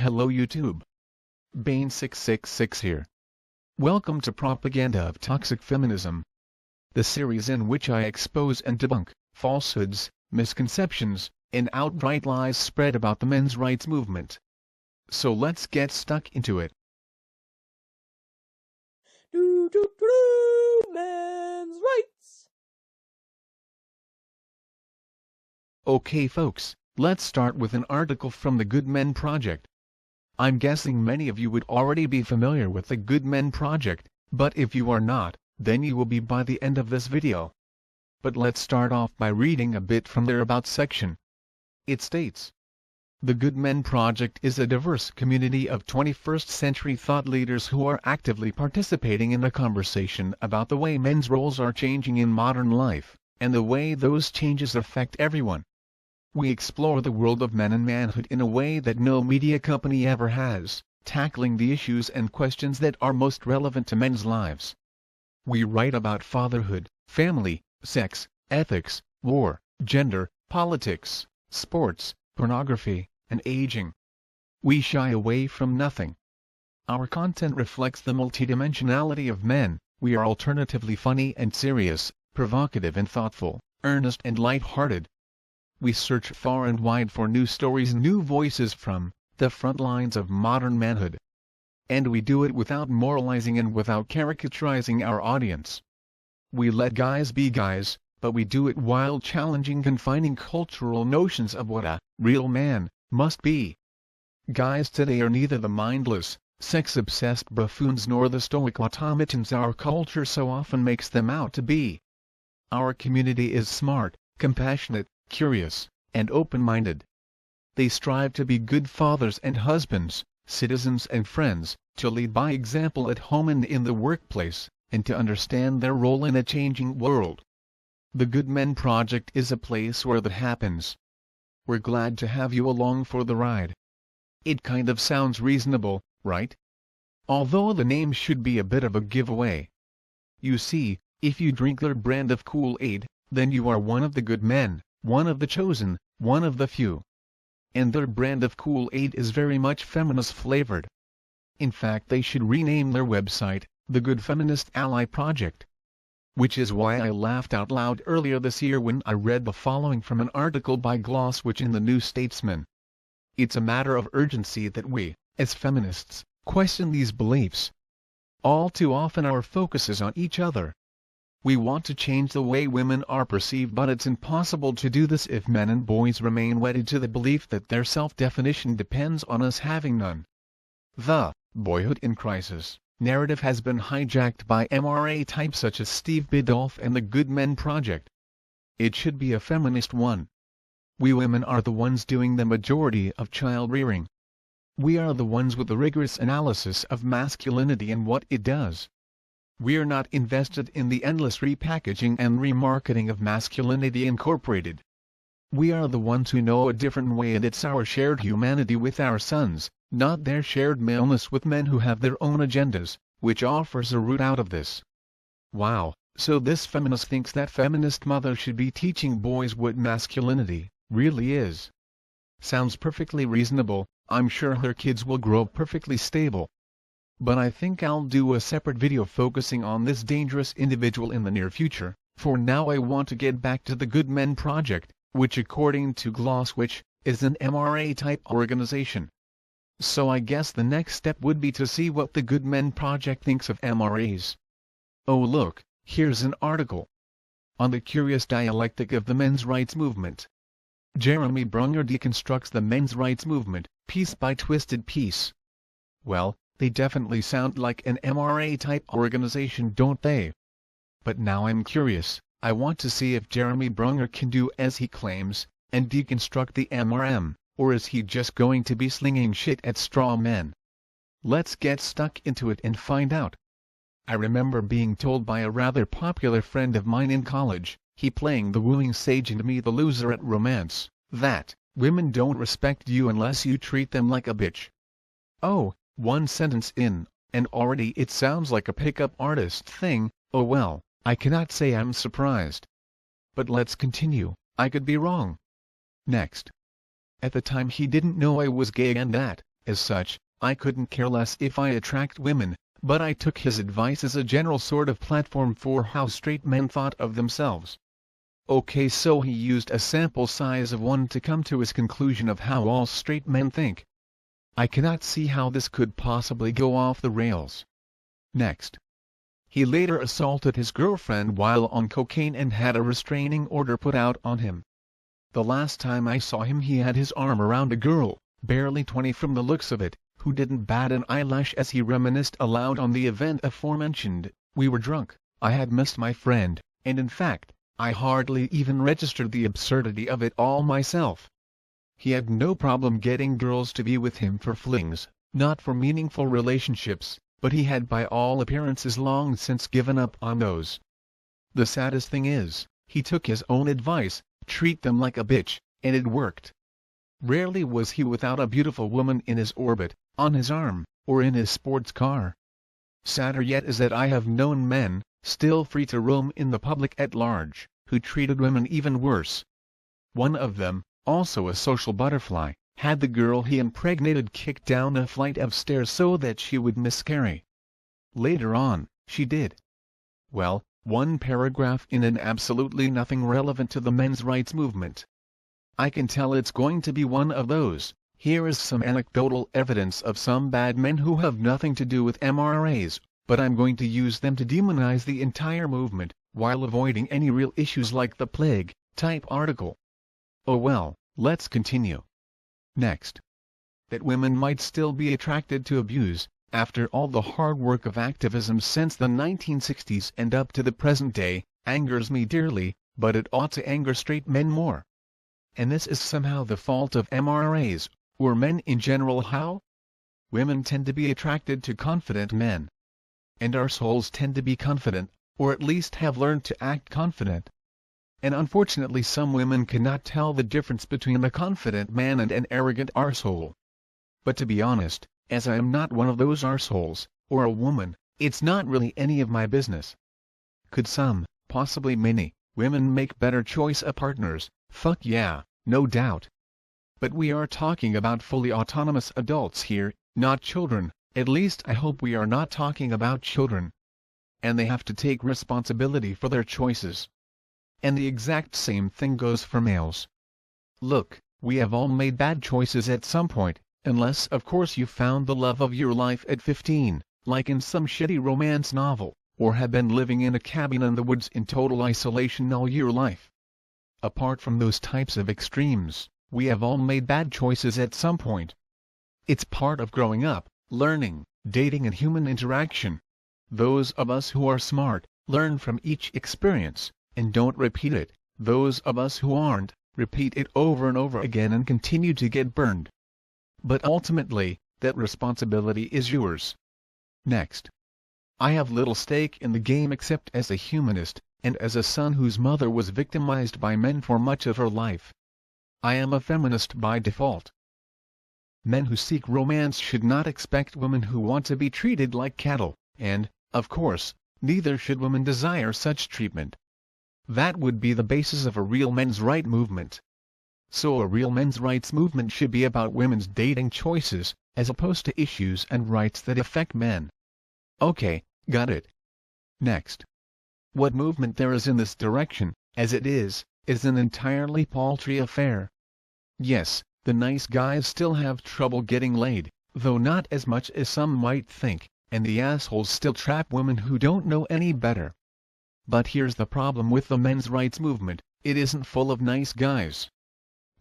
Hello YouTube. Bane666 here. Welcome to Propaganda of Toxic Feminism, the series in which I expose and debunk falsehoods, misconceptions, and outright lies spread about the men's rights movement. So let's get stuck into it. Men's rights. Okay folks, let's start with an article from the Good Men Project. I'm guessing many of you would already be familiar with the Good Men Project, but if you are not, then you will be by the end of this video. But let's start off by reading a bit from their About section. It states, "The Good Men Project is a diverse community of 21st century thought leaders who are actively participating in the conversation about the way men's roles are changing in modern life, and the way those changes affect everyone. We explore the world of men and manhood in a way that no media company ever has, tackling the issues and questions that are most relevant to men's lives. We write about fatherhood, family, sex, ethics, war, gender, politics, sports, pornography, and aging. We shy away from nothing. Our content reflects the multidimensionality of men. We are alternatively funny and serious, provocative and thoughtful, earnest and light-hearted. We search far and wide for new stories and new voices from the front lines of modern manhood. And we do it without moralizing and without caricaturizing our audience. We let guys be guys, but we do it while challenging confining cultural notions of what a real man must be. Guys today are neither the mindless, sex-obsessed buffoons nor the stoic automatons our culture so often makes them out to be. Our community is smart, compassionate, curious, and open-minded. They strive to be good fathers and husbands, citizens and friends, to lead by example at home and in the workplace, and to understand their role in a changing world. The Good Men Project is a place where that happens. We're glad to have you along for the ride." It kind of sounds reasonable, right? Although the name should be a bit of a giveaway. You see, if you drink their brand of Kool-Aid, then you are one of the good men, one of the chosen, one of the few. And their brand of Kool-Aid is very much feminist flavored. In fact, they should rename their website, the Good Feminist Ally Project. Which is why I laughed out loud earlier this year when I read the following from an article by Glosswich in the New Statesman. "It's a matter of urgency that we, as feminists, question these beliefs. All too often our focus is on each other. We want to change the way women are perceived, but it's impossible to do this if men and boys remain wedded to the belief that their self-definition depends on us having none. The boyhood in crisis narrative has been hijacked by MRA types such as Steve Biddulph and the Good Men Project. It should be a feminist one. We women are the ones doing the majority of child rearing. We are the ones with the rigorous analysis of masculinity and what it does. We're not invested in the endless repackaging and remarketing of Masculinity Incorporated. We are the ones who know a different way, and it's our shared humanity with our sons, not their shared maleness with men who have their own agendas, which offers a route out of this." Wow, so this feminist thinks that feminist mother should be teaching boys what masculinity really is. Sounds perfectly reasonable. I'm sure her kids will grow perfectly stable. But I think I'll do a separate video focusing on this dangerous individual in the near future. For now I want to get back to the Good Men Project, which according to Glosswich, is an MRA-type organization. So I guess the next step would be to see what the Good Men Project thinks of MRAs. Oh look, here's an article. On the curious dialectic of the men's rights movement. Jeremy Brunger deconstructs the men's rights movement, piece by twisted piece. Well, they definitely sound like an MRA-type organization, don't they? But now I'm curious. I want to see if Jeremy Brunger can do as he claims, and deconstruct the MRM, or is he just going to be slinging shit at straw men? Let's get stuck into it and find out. I remember being told by a rather popular friend of mine in college, he playing the wooing sage and me the loser at romance, that women don't respect you unless you treat them like a bitch. Oh, one sentence in, and already it sounds like a pickup artist thing. Oh well, I cannot say I'm surprised. But let's continue, I could be wrong. Next. At the time he didn't know I was gay, and that, As such, I couldn't care less if I attract women, but I took his advice as a general sort of platform for how straight men thought of themselves. Okay, so he used a sample size of 1 to come to his conclusion of how all straight men think. I cannot see how this could possibly go off the rails. Next. He later assaulted his girlfriend while on cocaine and had a restraining order put out on him. The last time I saw him he had his arm around a girl, barely 20 from the looks of it, who didn't bat an eyelash as he reminisced aloud on the event aforementioned. We were drunk, I had missed my friend, and in fact, I hardly even registered the absurdity of it all myself. He had no problem getting girls to be with him for flings, not for meaningful relationships, but he had by all appearances long since given up on those. The saddest thing is, he took his own advice, treat them like a bitch, and it worked. Rarely was he without a beautiful woman in his orbit, on his arm, or in his sports car. Sadder yet is that I have known men, still free to roam in the public at large, who treated women even worse. One of them, also a social butterfly, had the girl he impregnated kicked down a flight of stairs so that she would miscarry. Later on, she did. Well, one paragraph in an absolutely nothing relevant to the men's rights movement. I can tell it's going to be one of those. Here is some anecdotal evidence of some bad men who have nothing to do with MRAs, but I'm going to use them to demonize the entire movement, while avoiding any real issues like the plague type article. Oh well, let's continue. Next. That women might still be attracted to abuse, after all the hard work of activism since the 1960s and up to the present day, angers me dearly, but it ought to anger straight men more. And this is somehow the fault of MRAs, or men in general. How? Women tend to be attracted to confident men. And our souls tend to be confident, or at least have learned to act confident. And unfortunately some women cannot tell the difference between a confident man and an arrogant arsehole. But to be honest, as I am not one of those arseholes, or a woman, it's not really any of my business. Could some, possibly many, women make better choice of partners? Fuck yeah, no doubt. But we are talking about fully autonomous adults here, not children, at least I hope we are not talking about children. And they have to take responsibility for their choices. And the exact same thing goes for males. Look, we have all made bad choices at some point, unless of course you found the love of your life at 15, like in some shitty romance novel, or have been living in a cabin in the woods in total isolation all your life. Apart from those types of extremes, we have all made bad choices at some point. It's part of growing up, learning, dating and human interaction. Those of us who are smart, learn from each experience, and don't repeat it. Those of us who aren't, repeat it over and over again and continue to get burned. But ultimately, that responsibility is yours. Next. I have little stake in the game except as a humanist, and as a son whose mother was victimized by men for much of her life. I am a feminist by default. Men who seek romance should not expect women who want to be treated like cattle, and, of course, neither should women desire such treatment. That would be the basis of a real men's rights movement. So a real men's rights movement should be about women's dating choices, as opposed to issues and rights that affect men. Okay, got it. Next. What movement there is in this direction, as it is an entirely paltry affair. Yes, the nice guys still have trouble getting laid, though not as much as some might think, and the assholes still trap women who don't know any better. But here's the problem with the men's rights movement, it isn't full of nice guys.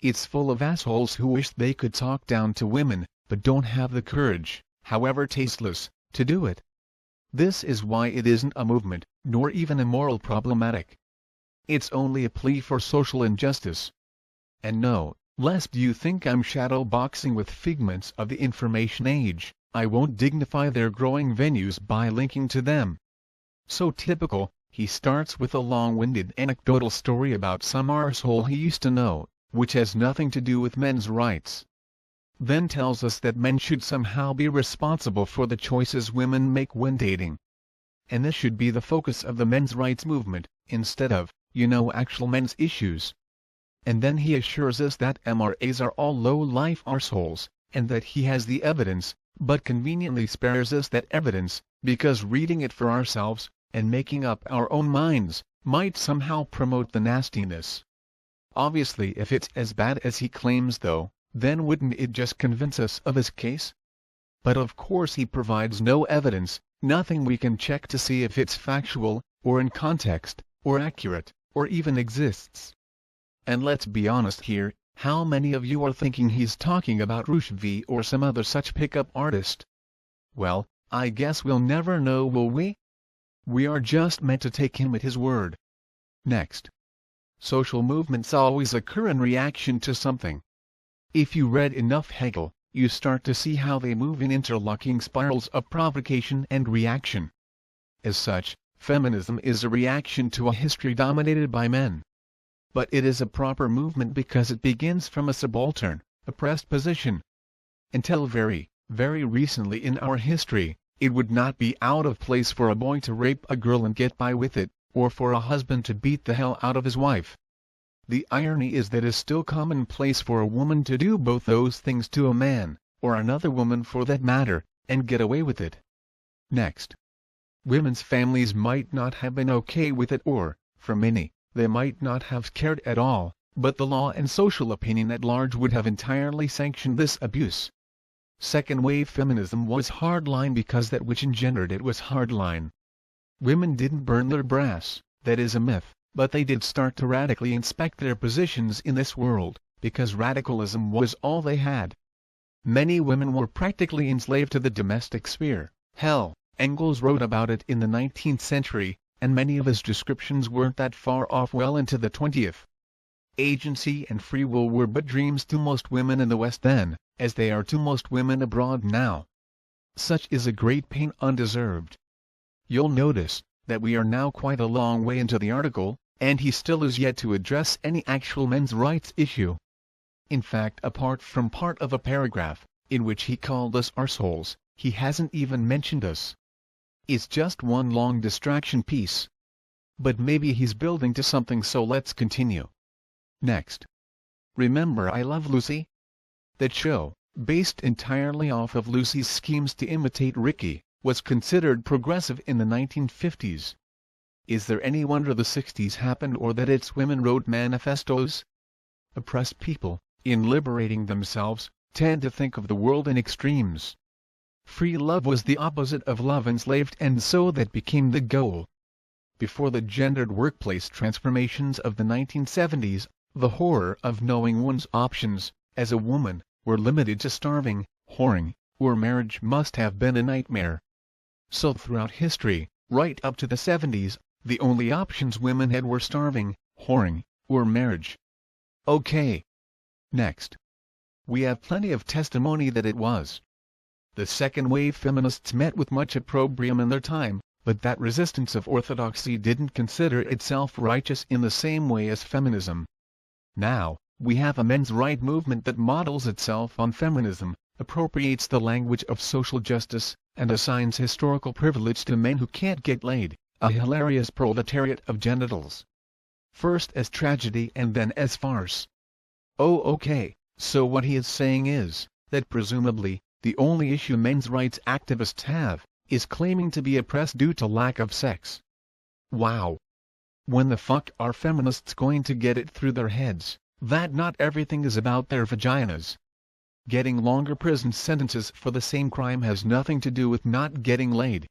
It's full of assholes who wish they could talk down to women, but don't have the courage, however tasteless, to do it. This is why it isn't a movement, nor even a moral problematic. It's only a plea for social injustice. And no, lest you think I'm shadow boxing with figments of the information age, I won't dignify their growing venues by linking to them. So typical, he starts with a long-winded anecdotal story about some arsehole he used to know, which has nothing to do with men's rights. Then tells us that men should somehow be responsible for the choices women make when dating. And this should be the focus of the men's rights movement, instead of, actual men's issues. And then he assures us that MRAs are all low-life arseholes, and that he has the evidence, but conveniently spares us that evidence, because reading it for ourselves, and making up our own minds, might somehow promote the nastiness. Obviously, if it's as bad as he claims though, then wouldn't it just convince us of his case? But of course he provides no evidence, nothing we can check to see if it's factual, or in context, or accurate, or even exists. And let's be honest here, how many of you are thinking he's talking about Rush V or some other such pickup artist? Well, I guess we'll never know, will we? We are just meant to take him at his word. Next. Social movements always occur in reaction to something. If you read enough Hegel, you start to see how they move in interlocking spirals of provocation and reaction. As such, feminism is a reaction to a history dominated by men. But it is a proper movement because it begins from a subaltern, oppressed position. Until very, very recently in our history, it would not be out of place for a boy to rape a girl and get by with it, or for a husband to beat the hell out of his wife. The irony is that it is still commonplace for a woman to do both those things to a man, or another woman for that matter, and get away with it. Next. Women's families might not have been okay with it, or, for many, they might not have cared at all, but the law and social opinion at large would have entirely sanctioned this abuse. Second-wave feminism was hardline because that which engendered it was hardline. Women didn't burn their brass, that is a myth, but they did start to radically inspect their positions in this world, because radicalism was all they had. Many women were practically enslaved to the domestic sphere. Hell, Engels wrote about it in the 19th century, and many of his descriptions weren't that far off well into the 20th. Agency and free will were but dreams to most women in the West then, as they are to most women abroad now. Such is a great pain undeserved. You'll notice that we are now quite a long way into the article, and he still is yet to address any actual men's rights issue. In fact, apart from part of a paragraph, in which he called us arseholes, he hasn't even mentioned us. It's just one long distraction piece. But maybe he's building to something, so let's continue. Next. Remember I Love Lucy? That show, based entirely off of Lucy's schemes to imitate Ricky, was considered progressive in the 1950s. Is there any wonder the 60s happened or that its women wrote manifestos? Oppressed people, in liberating themselves, tend to think of the world in extremes. Free love was the opposite of love enslaved, and so that became the goal. Before the gendered workplace transformations of the 1970s, the horror of knowing one's options, as a woman, were limited to starving, whoring, or marriage must have been a nightmare. So throughout history, right up to the 70s, the only options women had were starving, whoring, or marriage. Okay. Next. We have plenty of testimony that it was. The second-wave feminists met with much opprobrium in their time, but that resistance of orthodoxy didn't consider itself righteous in the same way as feminism. Now, we have a men's right movement that models itself on feminism, appropriates the language of social justice, and assigns historical privilege to men who can't get laid, a hilarious proletariat of genitals. First as tragedy and then as farce. Oh okay, so what he is saying is, that presumably, the only issue men's rights activists have, is claiming to be oppressed due to lack of sex. Wow. When the fuck are feminists going to get it through their heads, that not everything is about their vaginas? Getting longer prison sentences for the same crime has nothing to do with not getting laid.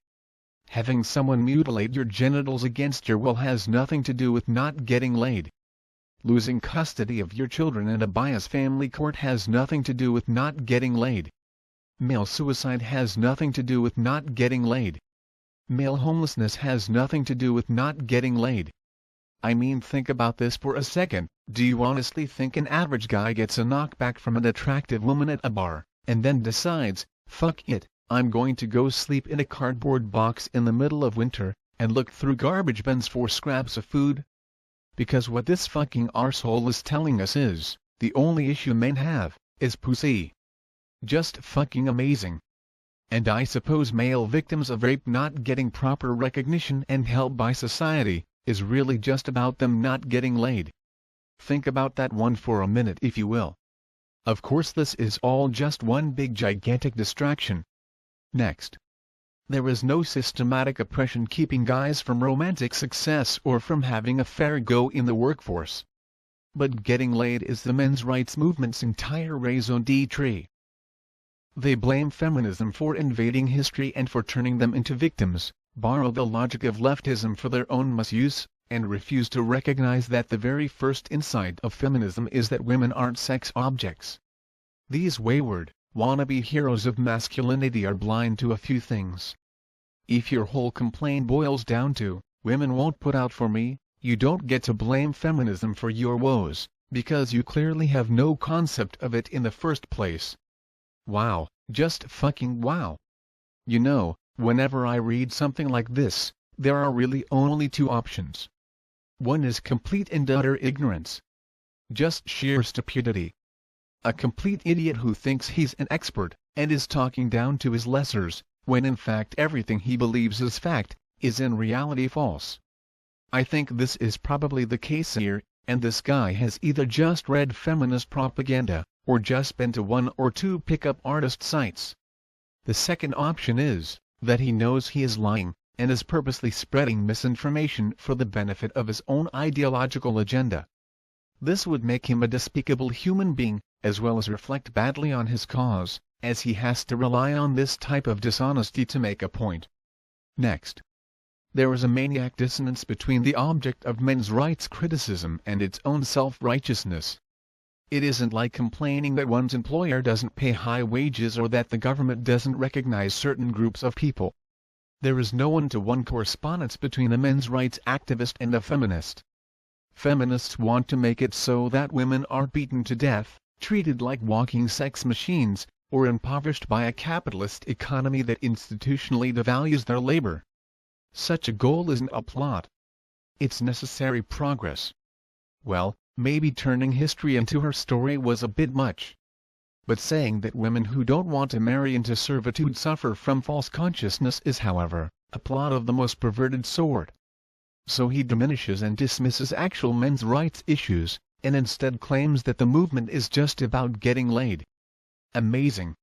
Having someone mutilate your genitals against your will has nothing to do with not getting laid. Losing custody of your children in a biased family court has nothing to do with not getting laid. Male suicide has nothing to do with not getting laid. Male homelessness has nothing to do with not getting laid. I mean, think about this for a second. Do you honestly think an average guy gets a knockback from an attractive woman at a bar, and then decides, fuck it, I'm going to go sleep in a cardboard box in the middle of winter, and look through garbage bins for scraps of food? Because what this fucking arsehole is telling us is, the only issue men have, is pussy. Just fucking amazing. And I suppose male victims of rape not getting proper recognition and help by society, is really just about them not getting laid. Think about that one for a minute if you will. Of course this is all just one big gigantic distraction. Next. There is no systematic oppression keeping guys from romantic success or from having a fair go in the workforce. But getting laid is the men's rights movement's entire raison d'etre. They blame feminism for invading history and for turning them into victims, borrow the logic of leftism for their own misuse, and refuse to recognize that the very first insight of feminism is that women aren't sex objects. These wayward, wannabe heroes of masculinity are blind to a few things. If your whole complaint boils down to, women won't put out for me, you don't get to blame feminism for your woes, because you clearly have no concept of it in the first place. Wow, just fucking wow. You know, whenever I read something like this, there are really only two options. One is complete and utter ignorance. Just sheer stupidity. A complete idiot who thinks he's an expert, and is talking down to his lessers, when in fact everything he believes is fact, is in reality false. I think this is probably the case here, and this guy has either just read feminist propaganda, or just been to one or two pickup artist sites. The second option is, that he knows he is lying, and is purposely spreading misinformation for the benefit of his own ideological agenda. This would make him a despicable human being, as well as reflect badly on his cause, as he has to rely on this type of dishonesty to make a point. Next. There is a maniac dissonance between the object of men's rights criticism and its own self-righteousness. It isn't like complaining that one's employer doesn't pay high wages or that the government doesn't recognize certain groups of people. There is no one-to-one correspondence between a men's rights activist and a feminist. Feminists want to make it so that women are beaten to death, treated like walking sex machines, or impoverished by a capitalist economy that institutionally devalues their labor. Such a goal isn't a plot. It's necessary progress. Well, maybe turning history into her story was a bit much. But saying that women who don't want to marry into servitude suffer from false consciousness is, however, a plot of the most perverted sort. So he diminishes and dismisses actual men's rights issues, and instead claims that the movement is just about getting laid. Amazing.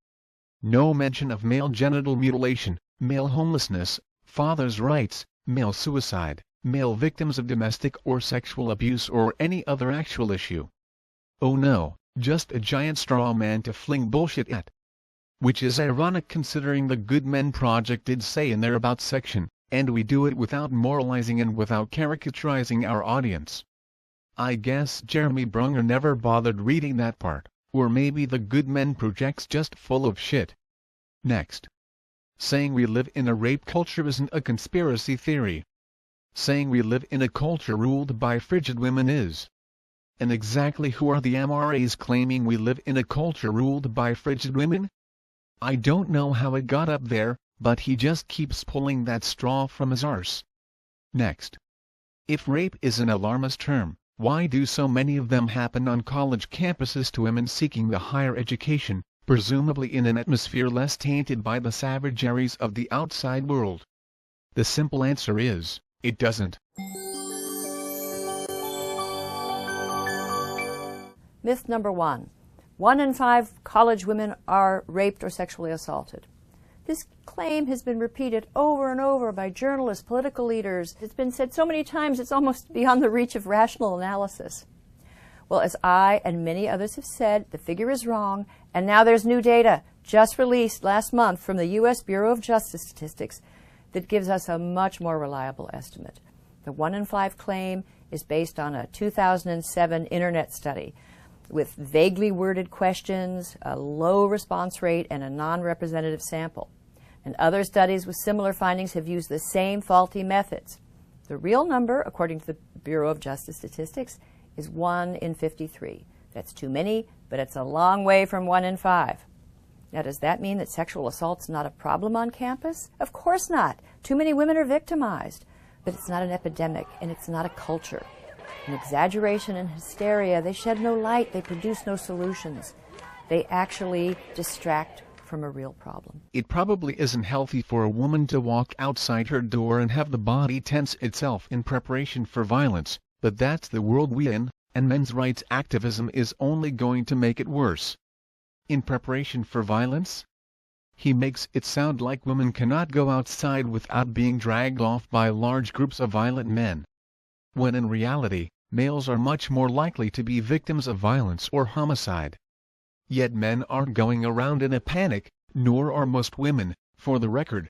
No mention of male genital mutilation, male homelessness, fathers' rights, male suicide, male victims of domestic or sexual abuse or any other actual issue. Oh no, just a giant straw man to fling bullshit at. Which is ironic considering the Good Men Project did say in their About section, and we do it without moralizing and without caricaturizing our audience. I guess Jeremy Brunger never bothered reading that part, or maybe the Good Men Project's just full of shit. Next. Saying we live in a rape culture isn't a conspiracy theory. Saying we live in a culture ruled by frigid women is. And exactly who are the MRAs claiming we live in a culture ruled by frigid women? I don't know how it got up there, but he just keeps pulling that straw from his arse. Next. If rape is an alarmist term, why do so many of them happen on college campuses to women seeking the higher education, presumably in an atmosphere less tainted by the savageries of the outside world? The simple answer is, it doesn't. Myth number 1. 1 in 5 college women are raped or sexually assaulted. This claim has been repeated over and over by journalists, political leaders. It's been said so many times it's almost beyond the reach of rational analysis. Well, as I and many others have said, the figure is wrong, and now there's new data just released last month from the U.S. Bureau of Justice Statistics that gives us a much more reliable estimate. The 1 in 5 claim is based on a 2007 internet study with vaguely worded questions, a low response rate, and a non-representative sample. And other studies with similar findings have used the same faulty methods. The real number, according to the Bureau of Justice Statistics, is 1 in 53. That's too many, but it's a long way from 1 in 5. Now, does that mean that sexual assault's not a problem on campus? Of course not. Too many women are victimized. But it's not an epidemic, and it's not a culture. An exaggeration and hysteria, they shed no light, they produce no solutions. They actually distract from a real problem. It probably isn't healthy for a woman to walk outside her door and have the body tense itself in preparation for violence, but that's the world we're in, and men's rights activism is only going to make it worse. in preparation for violence? He makes it sound like women cannot go outside without being dragged off by large groups of violent men, when in reality, males are much more likely to be victims of violence or homicide. Yet men aren't going around in a panic, nor are most women, for the record.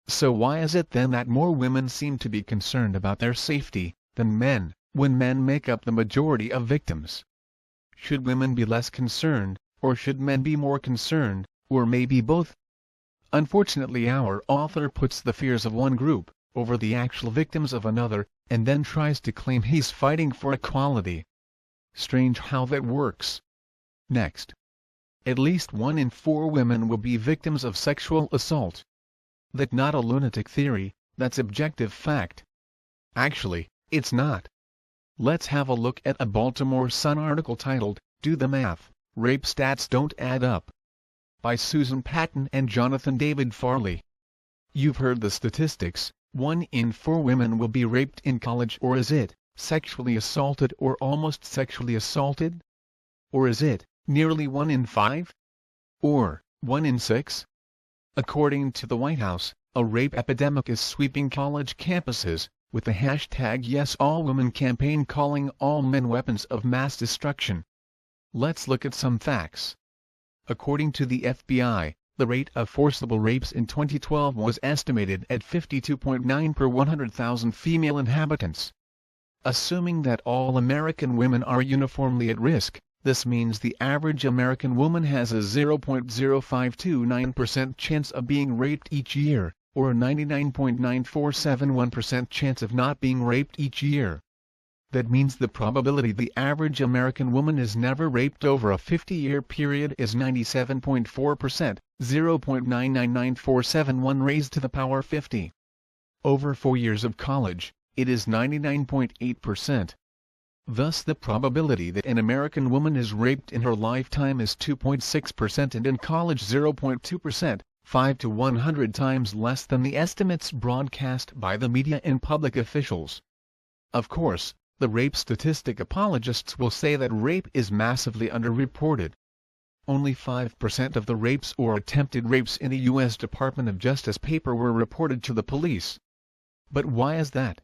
So why is it then that more women seem to be concerned about their safety than men, when men make up the majority of victims? Should women be less concerned, or should men be more concerned, or maybe both? Unfortunately, our author puts the fears of one group over the actual victims of another, and then tries to claim he's fighting for equality. Strange how that works. Next. At least 1 in 4 women will be victims of sexual assault. That's not a lunatic theory, that's objective fact. Actually, it's not. Let's have a look at a Baltimore Sun article titled, "Do the Math, Rape Stats Don't Add Up," by Susan Patton and Jonathan David Farley. You've heard the statistics, 1 in 4 women will be raped in college. Or is it, sexually assaulted or almost sexually assaulted? Or is it, nearly 1 in 5? Or, 1 in 6? According to the White House, a rape epidemic is sweeping college campuses, with the hashtag #YesAllWomen campaign calling all men weapons of mass destruction. Let's look at some facts. According to the FBI, the rate of forcible rapes in 2012 was estimated at 52.9 per 100,000 female inhabitants. Assuming that all American women are uniformly at risk, this means the average American woman has a 0.0529% chance of being raped each year, or a 99.9471% chance of not being raped each year. That means the probability the average American woman is never raped over a 50-year period is 97.4%, 0.999471 raised to the power 50. Over 4 years of college, it is 99.8%. Thus the probability that an American woman is raped in her lifetime is 2.6% and in college 0.2%, 5 to 100 times less than the estimates broadcast by the media and public officials. Of course, the rape statistic apologists will say that rape is massively underreported. Only 5% of the rapes or attempted rapes in a U.S. Department of Justice paper were reported to the police. But why is that?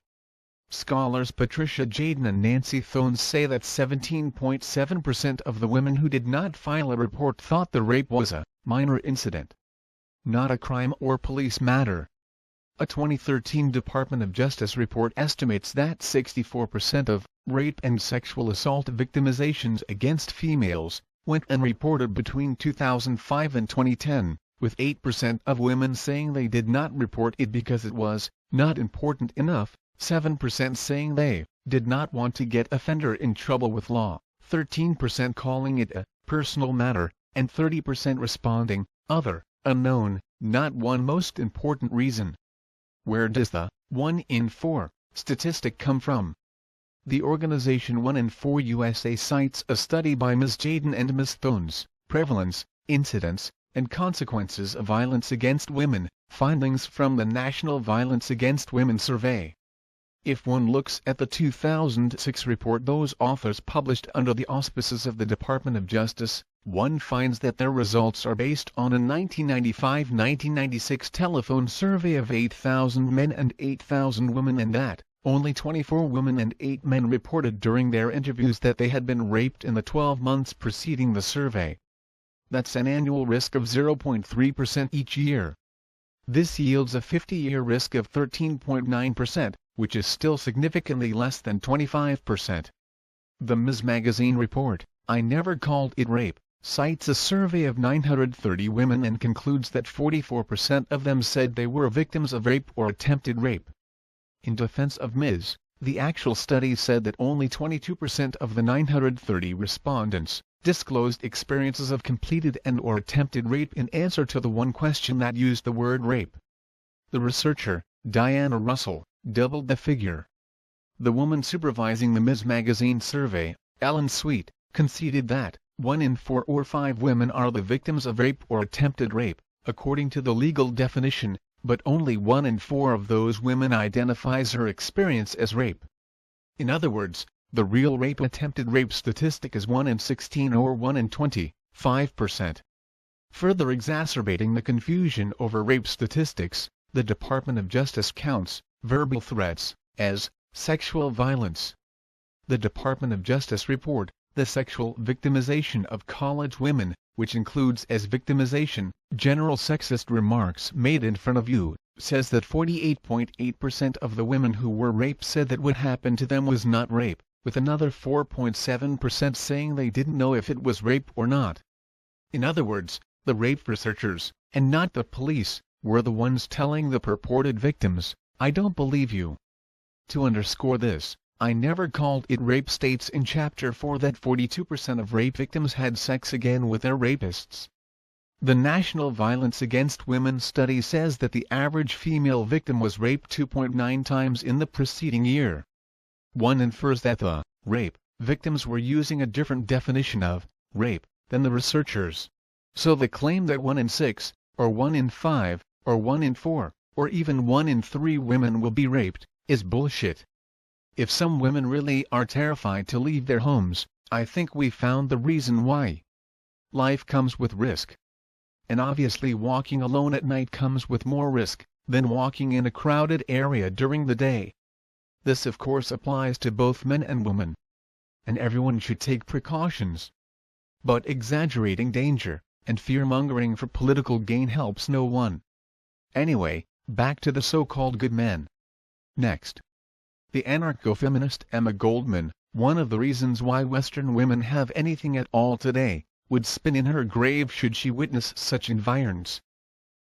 Scholars Patricia Jaden and Nancy Thones say that 17.7% of the women who did not file a report thought the rape was a minor incident, not a crime or police matter. A 2013 Department of Justice report estimates that 64% of rape and sexual assault victimizations against females went unreported between 2005 and 2010, with 8% of women saying they did not report it because it was not important enough, 7% saying they did not want to get offender in trouble with law, 13% calling it a personal matter, and 30% responding, other, unknown, not one most important reason. Where does the 1 in 4 statistic come from? The organization 1 in 4 USA cites a study by Ms. Jaden and Ms. Thones, Prevalence, Incidence, and Consequences of Violence Against Women, findings from the National Violence Against Women Survey. If one looks at the 2006 report those authors published under the auspices of the Department of Justice, one finds that their results are based on a 1995-1996 telephone survey of 8,000 men and 8,000 women, and that only 24 women and 8 men reported during their interviews that they had been raped in the 12 months preceding the survey. That's an annual risk of 0.3% each year. This yields a 50-year risk of 13.9%, which is still significantly less than 25%. The Ms. Magazine report, "I Never Called It Rape," cites a survey of 930 women and concludes that 44% of them said they were victims of rape or attempted rape. In defense of Ms., the actual study said that only 22% of the 930 respondents disclosed experiences of completed and/or attempted rape in answer to the one question that used the word rape. The researcher, Diana Russell, doubled the figure. The woman supervising the Ms. Magazine survey, Ellen Sweet, conceded that 1 in 4 or 5 women are the victims of rape or attempted rape, according to the legal definition, but only 1 in 4 of those women identifies her experience as rape. In other words, the real rape attempted rape statistic is 1 in 16 or 1 in 20, 5%. Further exacerbating the confusion over rape statistics, the Department of Justice counts verbal threats as sexual violence. The Department of Justice report, the sexual victimization of college women, which includes as victimization, general sexist remarks made in front of you, says that 48.8% of the women who were raped said that what happened to them was not rape, with another 4.7% saying they didn't know if it was rape or not. In other words, the rape researchers, and not the police, were the ones telling the purported victims, "I don't believe you." To underscore this, I never called it rape states in Chapter 4 that 42% of rape victims had sex again with their rapists. The National Violence Against Women study says that the average female victim was raped 2.9 times in the preceding year. One infers that the rape victims were using a different definition of rape than the researchers. So the claim that 1 in 6, or 1 in 5, or 1 in 4, or even 1 in 3 women will be raped, is bullshit. If some women really are terrified to leave their homes, I think we found the reason why. Life comes with risk. And obviously walking alone at night comes with more risk than walking in a crowded area during the day. This of course applies to both men and women. And everyone should take precautions. But exaggerating danger and fear-mongering for political gain helps no one. Anyway, back to the so-called good men. Next. The anarcho-feminist Emma Goldman, one of the reasons why Western women have anything at all today, would spin in her grave should she witness such environs.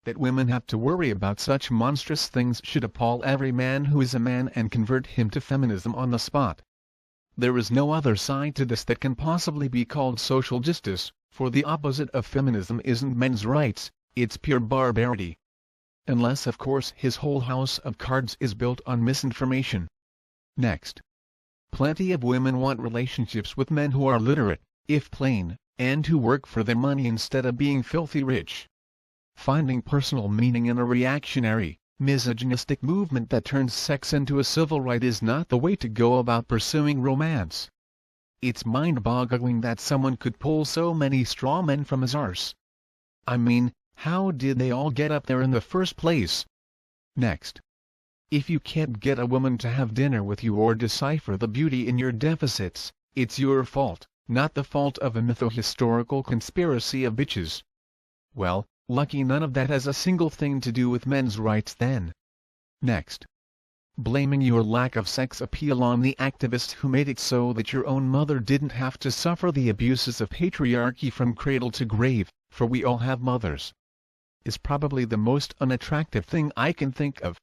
That women have to worry about such monstrous things should appall every man who is a man and convert him to feminism on the spot. There is no other side to this that can possibly be called social justice, for the opposite of feminism isn't men's rights, it's pure barbarity. Unless of course his whole house of cards is built on misinformation. Next. Plenty of women want relationships with men who are literate, if plain, and who work for their money instead of being filthy rich. Finding personal meaning in a reactionary, misogynistic movement that turns sex into a civil right is not the way to go about pursuing romance. It's mind-boggling that someone could pull so many straw men from his arse. I mean, how did they all get up there in the first place? Next. If you can't get a woman to have dinner with you or decipher the beauty in your deficits, it's your fault, not the fault of a mytho-historical conspiracy of bitches. Well, lucky none of that has a single thing to do with men's rights then. Next. Blaming your lack of sex appeal on the activists who made it so that your own mother didn't have to suffer the abuses of patriarchy from cradle to grave, for we all have mothers, is probably the most unattractive thing I can think of.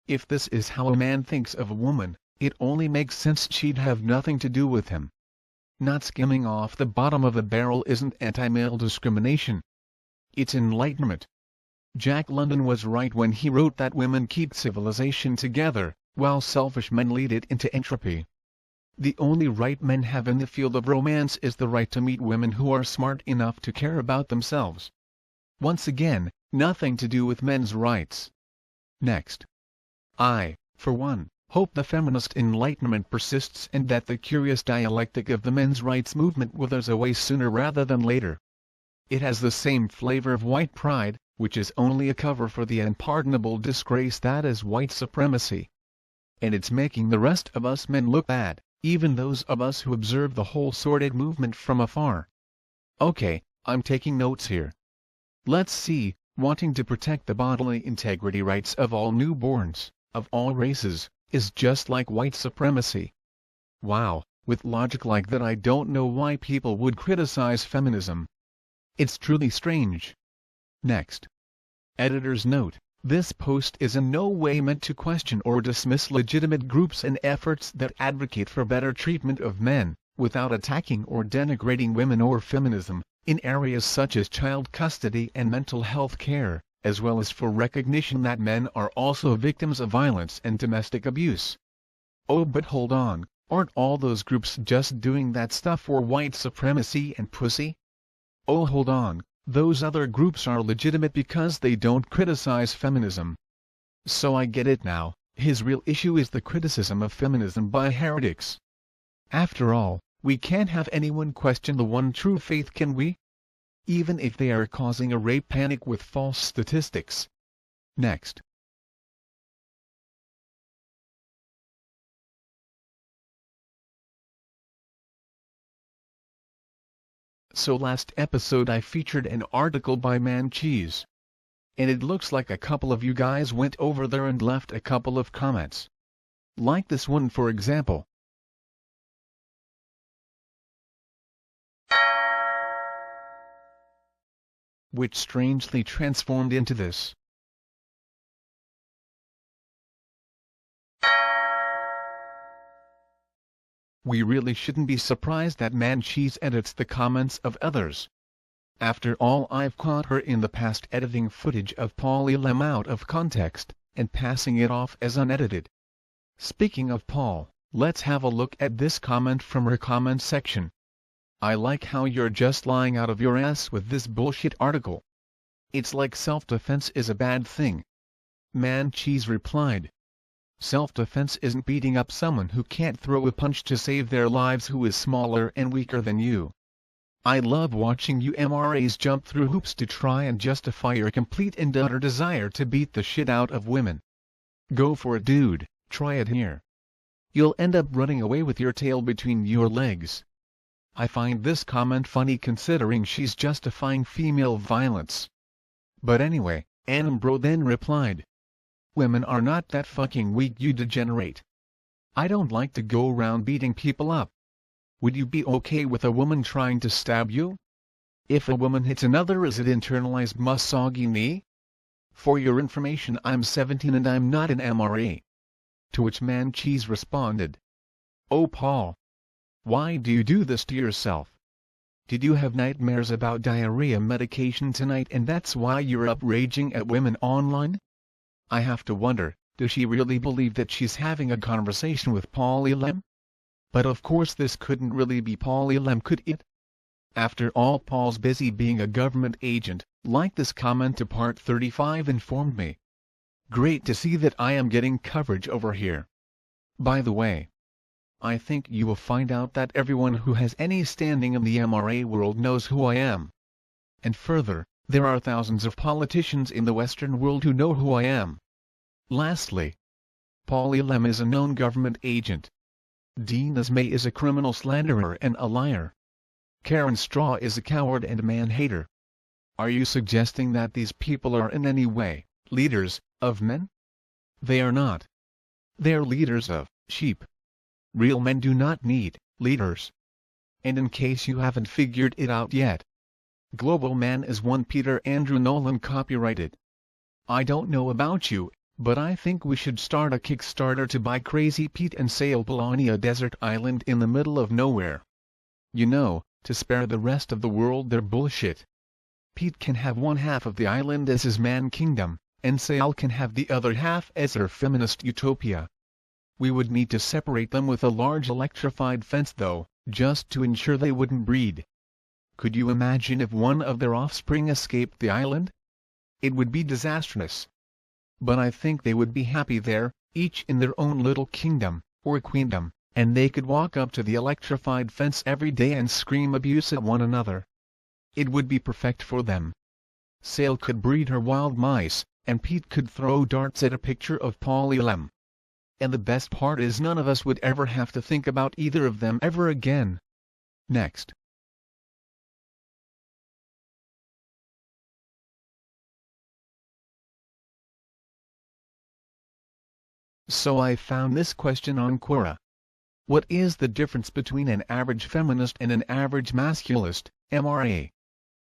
If this is how a man thinks of a woman, it only makes sense she'd have nothing to do with him. Not skimming off the bottom of the barrel isn't anti-male discrimination. It's enlightenment. Jack London was right when he wrote that women keep civilization together, while selfish men lead it into entropy. The only right men have in the field of romance is the right to meet women who are smart enough to care about themselves. Once again, nothing to do with men's rights. Next. I, for one, hope the feminist enlightenment persists and that the curious dialectic of the men's rights movement withers away sooner rather than later. It has the same flavor of white pride, which is only a cover for the unpardonable disgrace that is white supremacy. And it's making the rest of us men look bad, even those of us who observe the whole sordid movement from afar. Okay, I'm taking notes here. Let's see, wanting to protect the bodily integrity rights of all newborns, of all races, is just like white supremacy. Wow, with logic like that I don't know why people would criticize feminism. It's truly strange. Next. Editor's note, this post is in no way meant to question or dismiss legitimate groups and efforts that advocate for better treatment of men, without attacking or denigrating women or feminism, in areas such as child custody and mental health care, as well as for recognition that men are also victims of violence and domestic abuse. Oh, but hold on, aren't all those groups just doing that stuff for white supremacy and pussy? Oh, hold on, those other groups are legitimate because they don't criticize feminism. So I get it now, his real issue is the criticism of feminism by heretics. After all, we can't have anyone question the one true faith, can we? even if they are causing a rape panic with false statistics. Next. So last episode I featured an article by Man Cheese. And it looks like a couple of you guys went over there and left a couple of comments. Like this one for example. Which strangely transformed into this. We really shouldn't be surprised that Man Cheese edits the comments of others. After all, I've caught her in the past editing footage of Paul Elam out of context, and passing it off as unedited. Speaking of Paul, let's have a look at this comment from her comment section. I like how you're just lying out of your ass with this bullshit article. It's like self-defense is a bad thing. Man Cheese replied. Self-defense isn't beating up someone who can't throw a punch to save their lives, who is smaller and weaker than you. I love watching you MRAs jump through hoops to try and justify your complete and utter desire to beat the shit out of women. Go for it, dude, try it here. You'll end up running away with your tail between your legs. I find this comment funny considering she's justifying female violence. But anyway, Anambro then replied. Women are not that fucking weak, you degenerate. I don't like to go around beating people up. Would you be okay with a woman trying to stab you? If a woman hits another, is it internalized misogyny? For your information, I'm 17 and I'm not an MRA. To which Man Cheese responded. Oh Paul. Why do you do this to yourself? Did you have nightmares about diarrhea medication tonight and that's why you're up raging at women online? I have to wonder, does she really believe that she's having a conversation with Paul Elam? But of course this couldn't really be Paul Elam, could it? After all, Paul's busy being a government agent, like this comment to part 35 informed me. Great to see that I am getting coverage over here. By the way, I think you will find out that everyone who has any standing in the MRA world knows who I am. And further, there are thousands of politicians in the Western world who know who I am. Lastly, Paul Elam is a known government agent. Dina May is a criminal slanderer and a liar. Karen Straw is a coward and man-hater. Are you suggesting that these people are in any way leaders of men? They are not. They are leaders of sheep. Real men do not need leaders. And in case you haven't figured it out yet, Global Man is one Peter Andrew Nolan copyrighted. I don't know about you, but I think we should start a Kickstarter to buy Crazy Pete and sail on a desert island in the middle of nowhere. You know, to spare the rest of the world their bullshit. Pete can have one half of the island as his man kingdom, and Sail can have the other half as her feminist utopia. We would need to separate them with a large electrified fence though, just to ensure they wouldn't breed. Could you imagine if one of their offspring escaped the island? It would be disastrous. But I think they would be happy there, each in their own little kingdom, or queendom, and they could walk up to the electrified fence every day and scream abuse at one another. It would be perfect for them. Sail could breed her wild mice, and Pete could throw darts at a picture of Paul Elam. And the best part is none of us would ever have to think about either of them ever again. Next. So I found this question on Quora. What is the difference between an average feminist and an average masculist, MRA?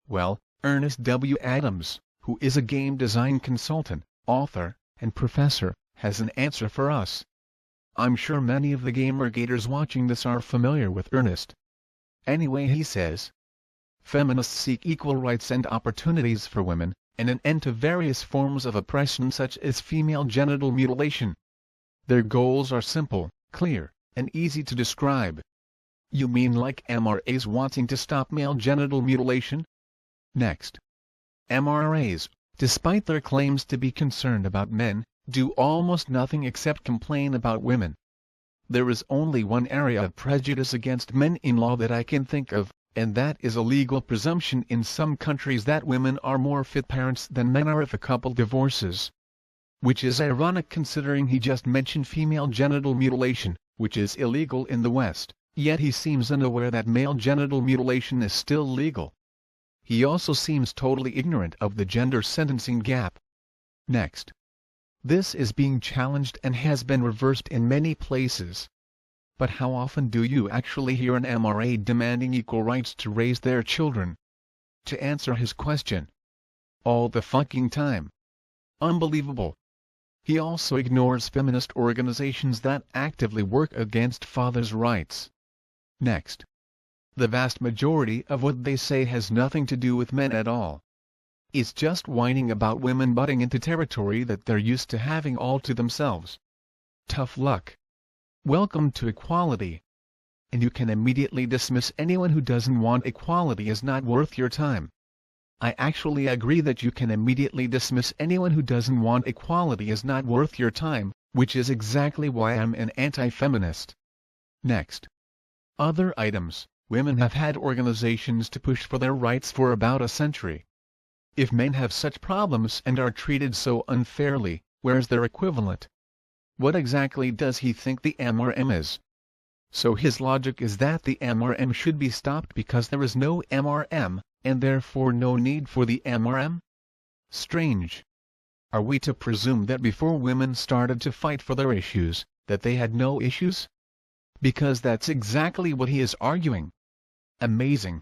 Well, Ernest W. Adams, who is a game design consultant, author, and professor, has an answer for us. I'm sure many of the gamergaters watching this are familiar with Ernest. Anyway, he says, feminists seek equal rights and opportunities for women, and an end to various forms of oppression such as female genital mutilation. Their goals are simple, clear, and easy to describe. You mean like MRAs wanting to stop male genital mutilation? Next. MRAs, despite their claims to be concerned about men, do almost nothing except complain about women. There is only one area of prejudice against men in law that I can think of, And that is a legal presumption in some countries that women are more fit parents than men are if a couple divorces. Which is ironic considering he just mentioned female genital mutilation, which is illegal in the West, yet he seems unaware that male genital mutilation is still legal. He also seems totally ignorant of the gender sentencing gap. Next. This is being challenged and has been reversed in many places. But how often do you actually hear an MRA demanding equal rights to raise their children? To answer his question. All the fucking time. Unbelievable. He also ignores feminist organizations that actively work against fathers' rights. Next. The vast majority of what they say has nothing to do with men at all. It's just whining about women butting into territory that they're used to having all to themselves. Tough luck. Welcome to equality. And you can immediately dismiss anyone who doesn't want equality as not worth your time. I actually agree that you can immediately dismiss anyone who doesn't want equality as not worth your time, which is exactly why I'm an anti-feminist. Next. Other items. Women have had organizations to push for their rights for about a century. If men have such problems and are treated so unfairly, where's their equivalent? What exactly does he think the MRM is? So his logic is that the MRM should be stopped because there is no MRM, and therefore no need for the MRM? Strange. Are we to presume that before women started to fight for their issues, that they had no issues? Because that's exactly what he is arguing. Amazing.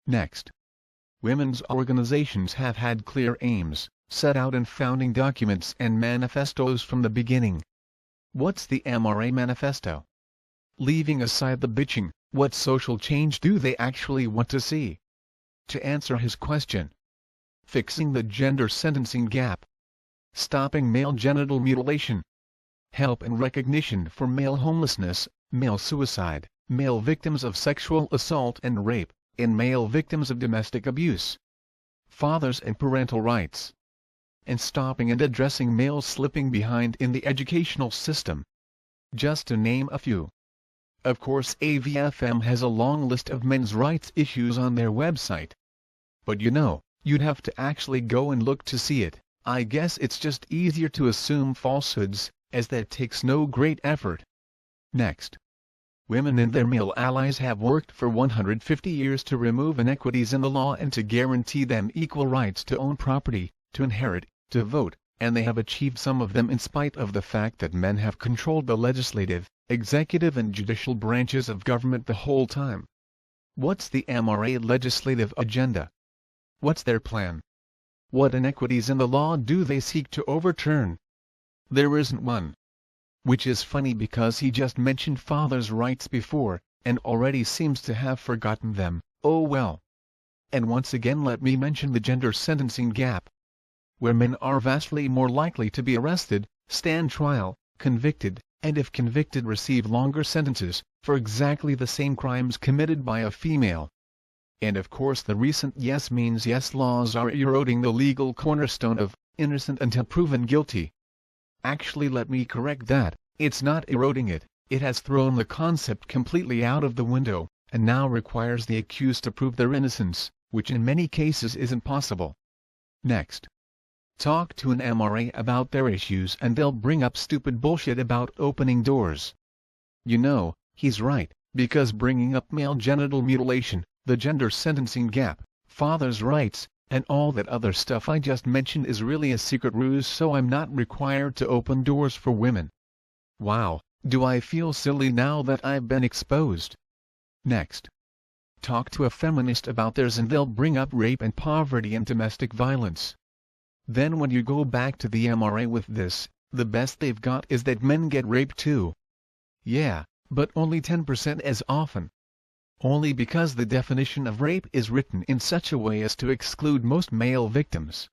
Next. Women's organizations have had clear aims, set out in founding documents and manifestos from the beginning. What's the MRA manifesto? Leaving aside the bitching, what social change do they actually want to see? To answer his question. Fixing the gender sentencing gap. Stopping male genital mutilation. Help and recognition for male homelessness, male suicide, male victims of sexual assault and rape, and male victims of domestic abuse. Fathers and parental rights. And stopping and addressing males slipping behind in the educational system. Just to name a few. Of course AVFM has a long list of men's rights issues on their website. But you know, you'd have to actually go and look to see it. I guess it's just easier to assume falsehoods, as that takes no great effort. Next. Women and their male allies have worked for 150 years to remove inequities in the law and to guarantee them equal rights to own property, to inherit, to vote, and they have achieved some of them in spite of the fact that men have controlled the legislative, executive and judicial branches of government the whole time. What's the MRA legislative agenda? What's their plan? What inequities in the law do they seek to overturn? There isn't one. Which is funny because he just mentioned fathers' rights before, and already seems to have forgotten them. Oh well. And once again let me mention the gender sentencing gap. Where men are vastly more likely to be arrested, stand trial, convicted, and if convicted receive longer sentences, for exactly the same crimes committed by a female. And of course the recent yes means yes laws are eroding the legal cornerstone of innocent until proven guilty. Actually let me correct that, it's not eroding it, it has thrown the concept completely out of the window, and now requires the accused to prove their innocence, which in many cases isn't possible. Next. Talk to an MRA about their issues and they'll bring up stupid bullshit about opening doors. You know, he's right, because bringing up male genital mutilation, the gender sentencing gap, fathers' rights, and all that other stuff I just mentioned is really a secret ruse so I'm not required to open doors for women. Wow, do I feel silly now that I've been exposed? Next. Talk to a feminist about theirs and they'll bring up rape and poverty and domestic violence. Then when you go back to the MRA with this, the best they've got is that men get raped too. Yeah, but only 10% as often. Only because the definition of rape is written in such a way as to exclude most male victims.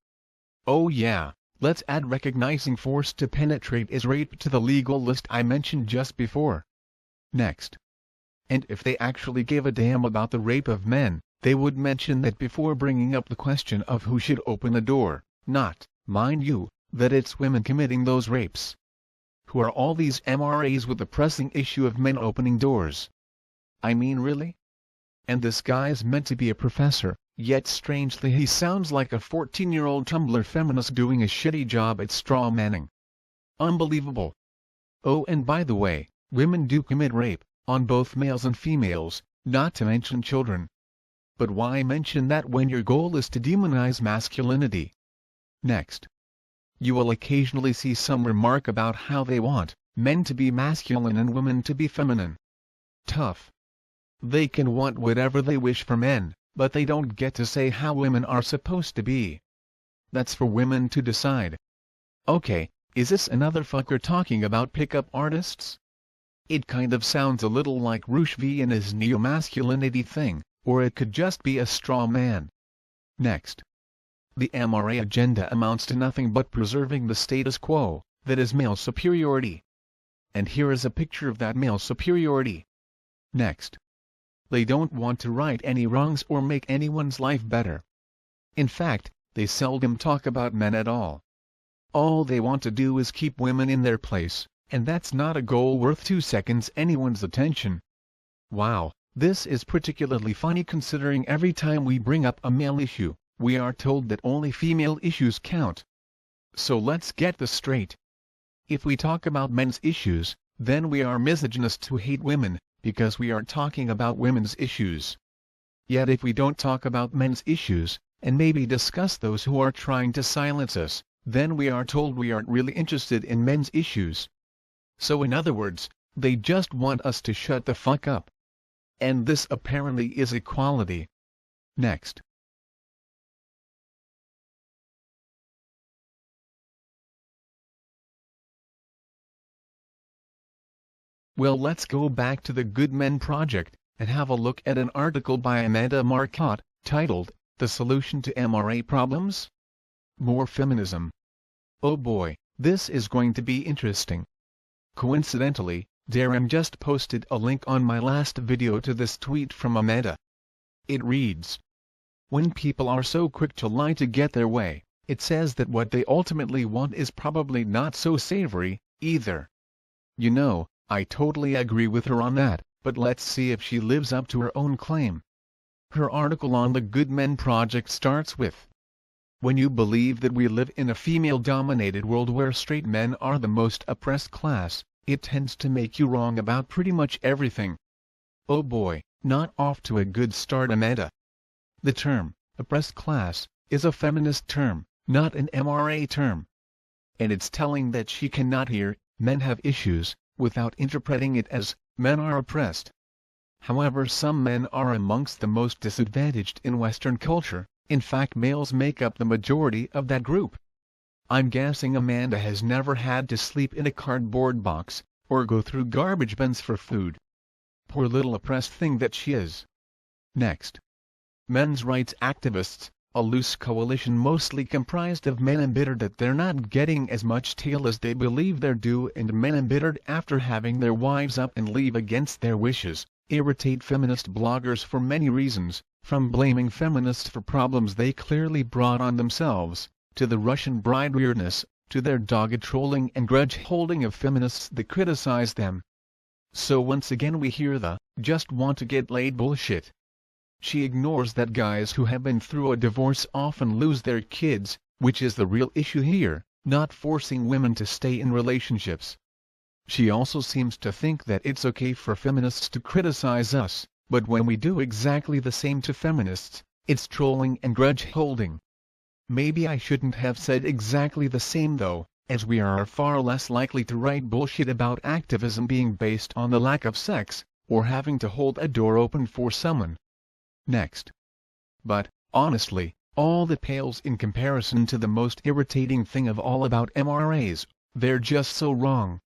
Oh yeah, let's add recognizing force to penetrate as rape to the legal list I mentioned just before. Next. And if they actually gave a damn about the rape of men, they would mention that before bringing up the question of who should open a door, not, mind you, that it's women committing those rapes. Who are all these MRAs with the pressing issue of men opening doors? I mean really? And this guy is meant to be a professor, yet strangely he sounds like a 14-year-old Tumblr feminist doing a shitty job at straw manning. Unbelievable. Oh, and by the way, women do commit rape, on both males and females, not to mention children. But why mention that when your goal is to demonize masculinity? Next. You will occasionally see some remark about how they want men to be masculine and women to be feminine. Tough. They can want whatever they wish for men, but they don't get to say how women are supposed to be. That's for women to decide. Okay, is this another fucker talking about pickup artists? It kind of sounds a little like Rush V and his neo-masculinity thing, or it could just be a straw man. Next. The MRA agenda amounts to nothing but preserving the status quo, that is male superiority. And here is a picture of that male superiority. Next. They don't want to right any wrongs or make anyone's life better. In fact, they seldom talk about men at all. All they want to do is keep women in their place, and that's not a goal worth 2 seconds anyone's attention. Wow, this is particularly funny considering every time we bring up a male issue, we are told that only female issues count. So let's get this straight. If we talk about men's issues, then we are misogynists who hate women, because we are talking about women's issues. Yet if we don't talk about men's issues, and maybe discuss those who are trying to silence us, then we are told we aren't really interested in men's issues. So in other words, they just want us to shut the fuck up. And this apparently is equality. Next. Well, let's go back to the Good Men Project, and have a look at an article by Amanda Marcotte, titled, The Solution to MRA Problems? More Feminism. Oh boy, this is going to be interesting. Coincidentally, Darren just posted a link on my last video to this tweet from Amanda. It reads, when people are so quick to lie to get their way, it says that what they ultimately want is probably not so savory, either. You know, I totally agree with her on that, but let's see if she lives up to her own claim. Her article on the Good Men Project starts with, when you believe that we live in a female-dominated world where straight men are the most oppressed class, it tends to make you wrong about pretty much everything. Oh boy, not off to a good start, Amanda. The term, oppressed class, is a feminist term, not an MRA term. And it's telling that she cannot hear, men have issues, without interpreting it as, men are oppressed. However, some men are amongst the most disadvantaged in Western culture. In fact, males make up the majority of that group. I'm guessing Amanda has never had to sleep in a cardboard box, or go through garbage bins for food. Poor little oppressed thing that she is. Next. Men's rights activists, a loose coalition mostly comprised of men embittered that they're not getting as much tail as they believe they're due, and men embittered after having their wives up and leave against their wishes, irritate feminist bloggers for many reasons, from blaming feminists for problems they clearly brought on themselves, to the Russian bride weirdness, to their dogged trolling and grudge-holding of feminists that criticize them. So once again we hear the, just want to get laid bullshit. She ignores that guys who have been through a divorce often lose their kids, which is the real issue here, not forcing women to stay in relationships. She also seems to think that it's okay for feminists to criticize us, but when we do exactly the same to feminists, it's trolling and grudge-holding. Maybe I shouldn't have said exactly the same though, as we are far less likely to write bullshit about activism being based on the lack of sex, or having to hold a door open for someone. Next. But, honestly, all that pales in comparison to the most irritating thing of all about MRAs, they're just so wrong.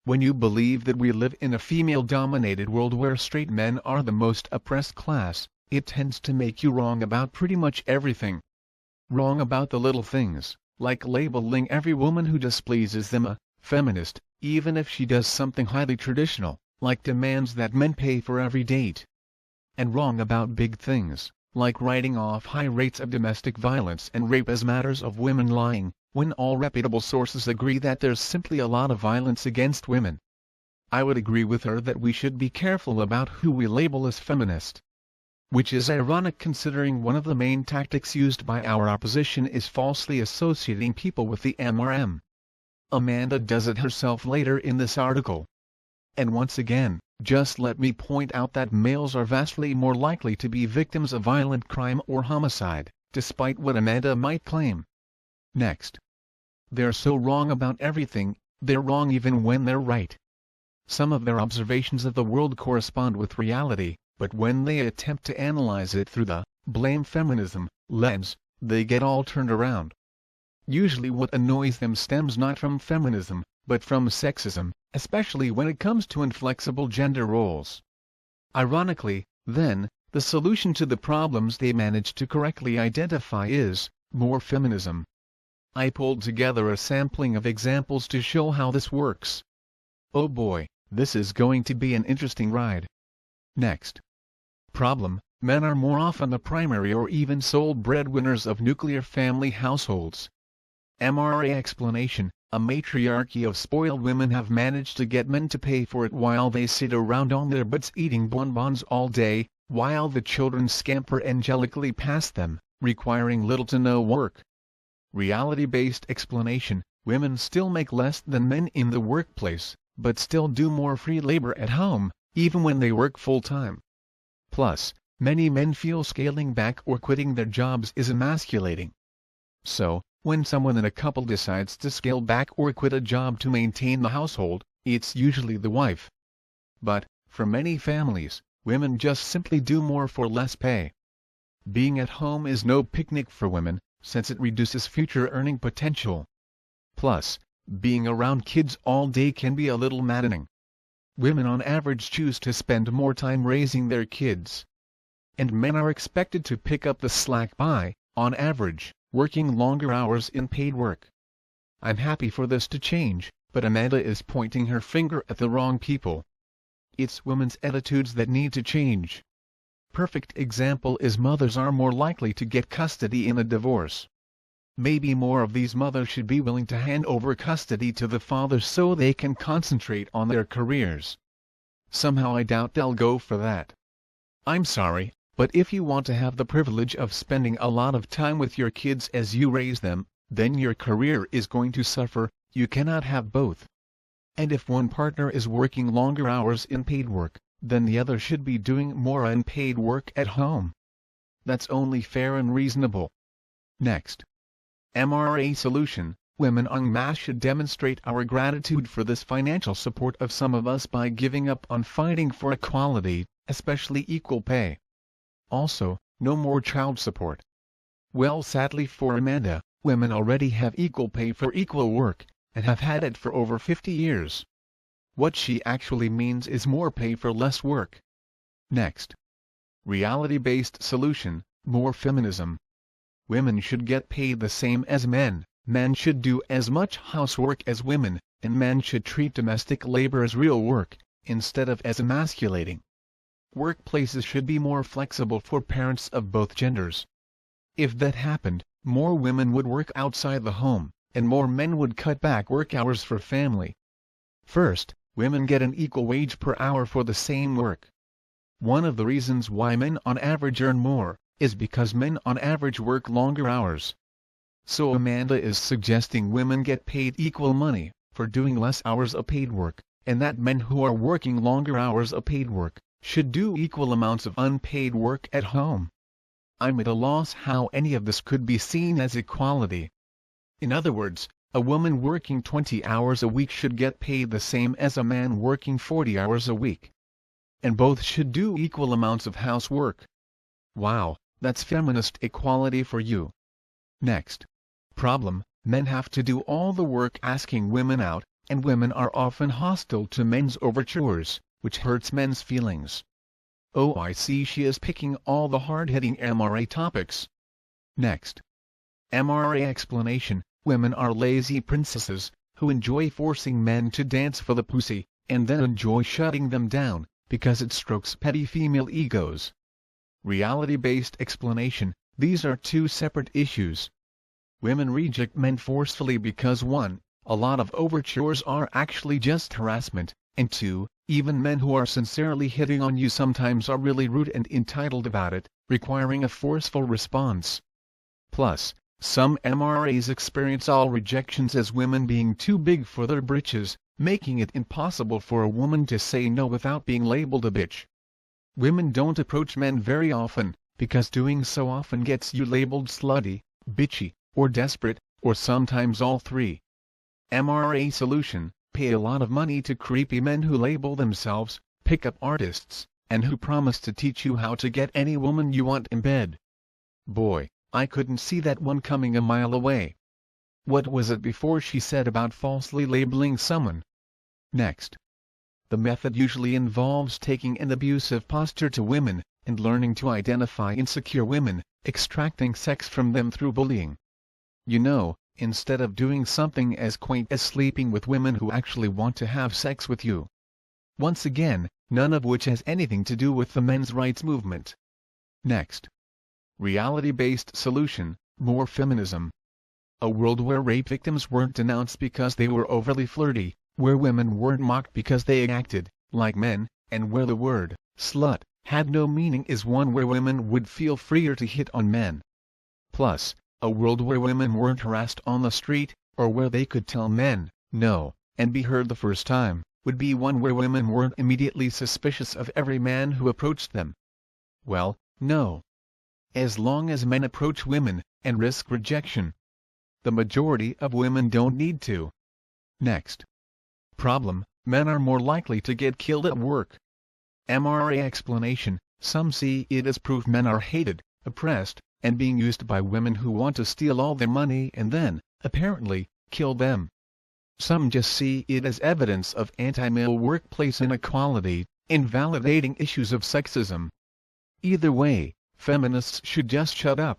When you believe that we live in a female-dominated world where straight men are the most oppressed class, it tends to make you wrong about pretty much everything. Wrong about the little things, like labeling every woman who displeases them a feminist, even if she does something highly traditional, like demands that men pay for every date. And wrong about big things, like writing off high rates of domestic violence and rape as matters of women lying, when all reputable sources agree that there's simply a lot of violence against women. I would agree with her that we should be careful about who we label as feminist. which is ironic considering one of the main tactics used by our opposition is falsely associating people with the MRM. Amanda does it herself later in this article. And once again, just let me point out that males are vastly more likely to be victims of violent crime or homicide, despite what Amanda might claim. Next. They're so wrong about everything, they're wrong even when they're right. Some of their observations of the world correspond with reality, but when they attempt to analyze it through the blame feminism lens, they get all turned around. Usually what annoys them stems not from feminism, but from sexism, especially when it comes to inflexible gender roles. Ironically, then, the solution to the problems they manage to correctly identify is more feminism. I pulled together a sampling of examples to show how this works. Oh boy, this is going to be an interesting ride. Next. Problem: men are more often the primary or even sole breadwinners of nuclear family households. MRA explanation: a matriarchy of spoiled women have managed to get men to pay for it while they sit around on their butts eating bonbons all day, while the children scamper angelically past them, requiring little to no work. Reality-based explanation: women still make less than men in the workplace, but still do more free labor at home, even when they work full-time. Plus, many men feel scaling back or quitting their jobs is emasculating. So, when someone in a couple decides to scale back or quit a job to maintain the household, it's usually the wife. But, for many families, women just simply do more for less pay. Being at home is no picnic for women, since it reduces future earning potential. Plus, being around kids all day can be a little maddening. Women on average choose to spend more time raising their kids. And men are expected to pick up the slack by, on average, working longer hours in paid work. I'm happy for this to change, but Amanda is pointing her finger at the wrong people. It's women's attitudes that need to change. Perfect example is mothers are more likely to get custody in a divorce. Maybe more of these mothers should be willing to hand over custody to the fathers so they can concentrate on their careers. Somehow I doubt they'll go for that. I'm sorry, but if you want to have the privilege of spending a lot of time with your kids as you raise them, then your career is going to suffer. You cannot have both. And if one partner is working longer hours in paid work, then the other should be doing more unpaid work at home. That's only fair and reasonable. Next. MRA solution: women en masse should demonstrate our gratitude for this financial support of some of us by giving up on fighting for equality, especially equal pay. Also, no more child support. Well, sadly for Amanda, women already have equal pay for equal work, and have had it for over 50 years. What she actually means is more pay for less work. Next. Reality-based solution: more feminism. Women should get paid the same as men, men should do as much housework as women, and men should treat domestic labor as real work, instead of as emasculating. Workplaces should be more flexible for parents of both genders. If that happened, more women would work outside the home, and more men would cut back work hours for family. First, women get an equal wage per hour for the same work. One of the reasons why men on average earn more is because men on average work longer hours. So Amanda is suggesting women get paid equal money for doing less hours of paid work, and that men who are working longer hours of paid work should do equal amounts of unpaid work at home. I'm at a loss how any of this could be seen as equality. In other words, a woman working 20 hours a week should get paid the same as a man working 40 hours a week. And both should do equal amounts of housework. Wow, that's feminist equality for you. Next. Problem: men have to do all the work asking women out, and women are often hostile to men's overtures, which hurts men's feelings. Oh, I see, she is picking all the hard-hitting MRA topics. Next. MRA explanation: women are lazy princesses, who enjoy forcing men to dance for the pussy, and then enjoy shutting them down, because it strokes petty female egos. Reality-based explanation: these are two separate issues. Women reject men forcefully because 1. A lot of overtures are actually just harassment, and 2. Even men who are sincerely hitting on you sometimes are really rude and entitled about it, requiring a forceful response. Plus, some MRAs experience all rejections as women being too big for their britches, making it impossible for a woman to say no without being labeled a bitch. Women don't approach men very often, because doing so often gets you labeled slutty, bitchy, or desperate, or sometimes all three. MRA solution: pay a lot of money to creepy men who label themselves pick-up artists, and who promise to teach you how to get any woman you want in bed. Boy, I couldn't see that one coming a mile away. What was it before she said about falsely labeling someone? Next. The method usually involves taking an abusive posture to women, and learning to identify insecure women, extracting sex from them through bullying. You know, instead of doing something as quaint as sleeping with women who actually want to have sex with you. Once again, none of which has anything to do with the men's rights movement. Next. Reality-based solution: more feminism. A world where rape victims weren't denounced because they were overly flirty, where women weren't mocked because they acted like men, and where the word slut had no meaning is one where women would feel freer to hit on men. Plus, a world where women weren't harassed on the street, or where they could tell men no and be heard the first time, would be one where women weren't immediately suspicious of every man who approached them. Well, no. As long as men approach women and risk rejection, the majority of women don't need to. Next. Problem: men are more likely to get killed at work. MRA explanation: some see it as proof men are hated, oppressed, and being used by women who want to steal all their money and then, apparently, kill them. Some just see it as evidence of anti-male workplace inequality, invalidating issues of sexism. Either way, feminists should just shut up.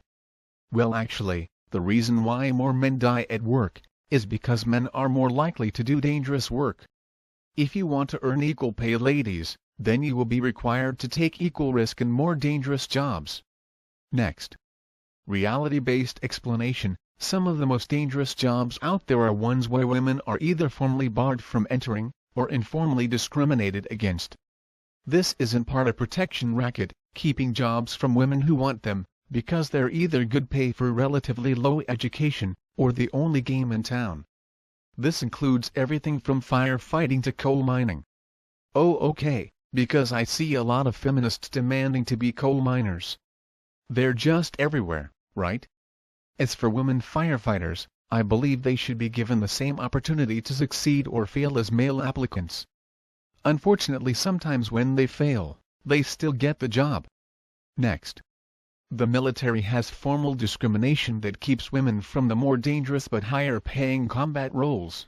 Well, actually, the reason why more men die at work is because men are more likely to do dangerous work. If you want to earn equal pay, ladies, then you will be required to take equal risk in more dangerous jobs. Next. Reality-based explanation: some of the most dangerous jobs out there are ones where women are either formally barred from entering, or informally discriminated against. This isn't part of protection racket, keeping jobs from women who want them, because they're either good pay for relatively low education, or the only game in town. This includes everything from firefighting to coal mining. Oh, okay, because I see a lot of feminists demanding to be coal miners. They're just everywhere, right? As for women firefighters, I believe they should be given the same opportunity to succeed or fail as male applicants. Unfortunately, sometimes when they fail, they still get the job. Next. The military has formal discrimination that keeps women from the more dangerous but higher-paying combat roles.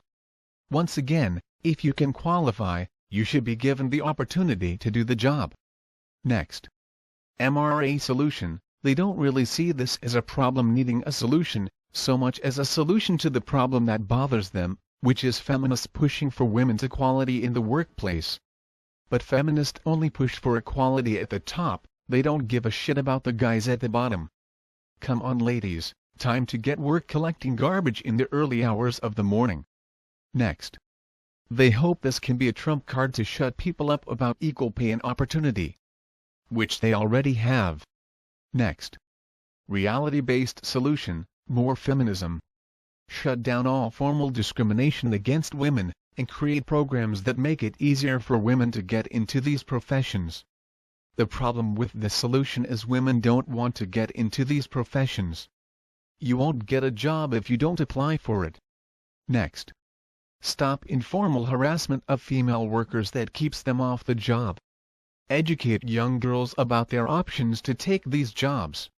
Once again, if you can qualify, you should be given the opportunity to do the job. Next. MRA solution: they don't really see this as a problem needing a solution, so much as a solution to the problem that bothers them, which is feminists pushing for women's equality in the workplace. But feminists only push for equality at the top. They don't give a shit about the guys at the bottom. Come on, ladies, time to get work collecting garbage in the early hours of the morning. Next. They hope this can be a trump card to shut people up about equal pay and opportunity, which they already have. Next. Reality-based solution: more feminism. Shut down all formal discrimination against women, and create programs that make it easier for women to get into these professions. The problem with this solution is women don't want to get into these professions. You won't get a job if you don't apply for it. Next. Stop informal harassment of female workers that keeps them off the job. Educate young girls about their options to take these jobs.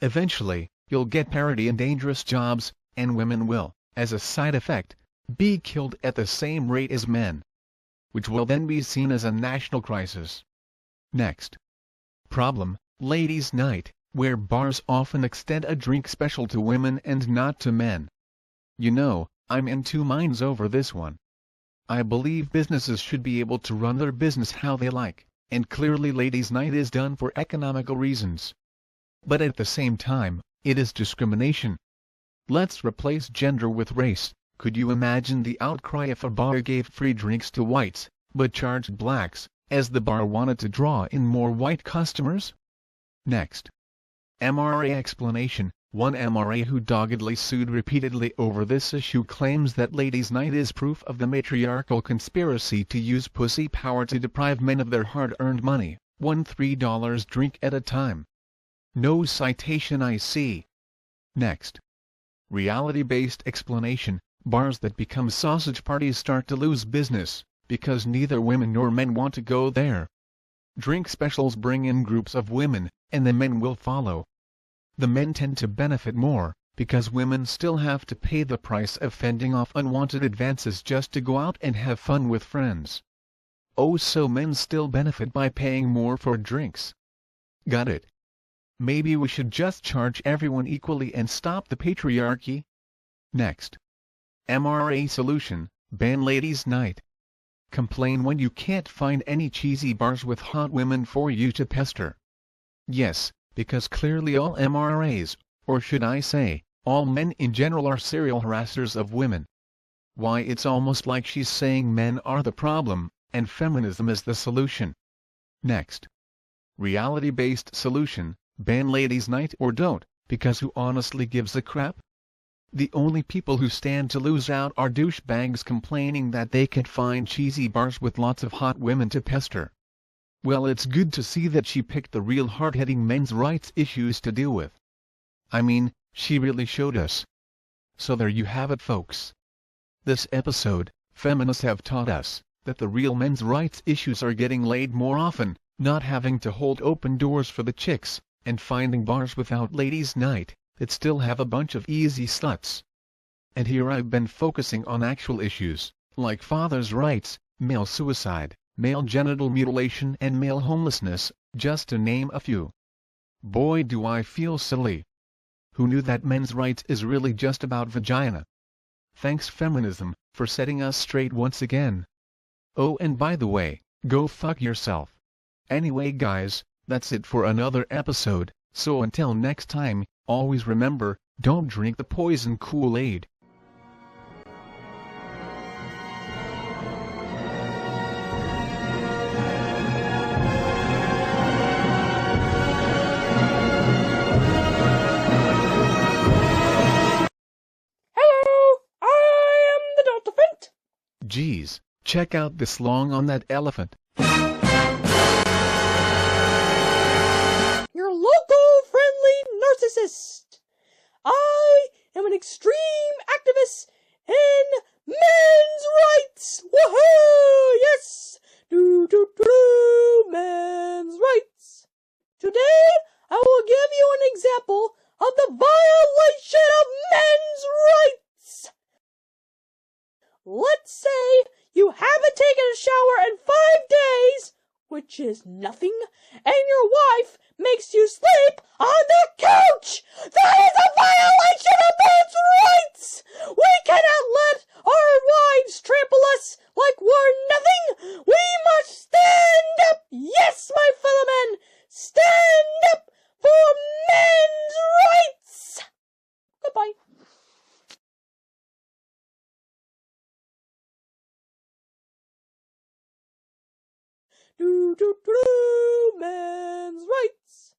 Eventually, you'll get parity in dangerous jobs, and women will, as a side effect, be killed at the same rate as men, which will then be seen as a national crisis. Next. Problem: ladies' night, where bars often extend a drink special to women and not to men. You know, I'm in two minds over this one. I believe businesses should be able to run their business how they like, and clearly ladies' night is done for economical reasons. But at the same time, it is discrimination. Let's replace gender with race. Could you imagine the outcry if a bar gave free drinks to whites, but charged blacks, as the bar wanted to draw in more white customers? Next. MRA explanation. One MRA who doggedly sued repeatedly over this issue claims that ladies' night is proof of the matriarchal conspiracy to use pussy power to deprive men of their hard-earned money, one $3 drink at a time. No citation I see. Next. Reality-based explanation. Bars that become sausage parties start to lose business, because neither women nor men want to go there. Drink specials bring in groups of women, and the men will follow. The men tend to benefit more, because women still have to pay the price of fending off unwanted advances just to go out and have fun with friends. Oh, so men still benefit by paying more for drinks. Got it. Maybe we should just charge everyone equally and stop the patriarchy? Next. MRA solution, ban ladies' night. Complain when you can't find any cheesy bars with hot women for you to pester. Yes, because clearly all MRAs, or should I say, all men in general are serial harassers of women. Why, it's almost like she's saying men are the problem, and feminism is the solution. Next. Reality-based solution, ban ladies' night or don't, because who honestly gives a crap? The only people who stand to lose out are douchebags complaining that they can't find cheesy bars with lots of hot women to pester. Well, it's good to see that she picked the real hard-hitting men's rights issues to deal with. I mean, she really showed us. So there you have it, folks. This episode, feminists have taught us that the real men's rights issues are getting laid more often, not having to hold open doors for the chicks, and finding bars without ladies' night that still have a bunch of easy sluts. And here I've been focusing on actual issues, like fathers' rights, male suicide, male genital mutilation and male homelessness, just to name a few. Boy, do I feel silly. Who knew that men's rights is really just about vagina? Thanks feminism, for setting us straight once again. Oh, and by the way, go fuck yourself. Anyway guys, that's it for another episode, so until next time, always remember, don't drink the poison Kool-Aid. Hello, I am the Deltaphant. Geez, check out this long on that elephant. Your local friendly narcissist. I am an extreme activist in men's rights. Woohoo! Yes! Men's rights. Today, I will give you an example of the violation of men's rights. Let's say you haven't taken a shower in 5 days, which is nothing, and your wife makes you sleep on the couch. That is a violation of men's rights. We cannot let our wives trample us like we're nothing. We must stand up. Yes, my fellow men, stand up for men's rights. Goodbye. Men's rights.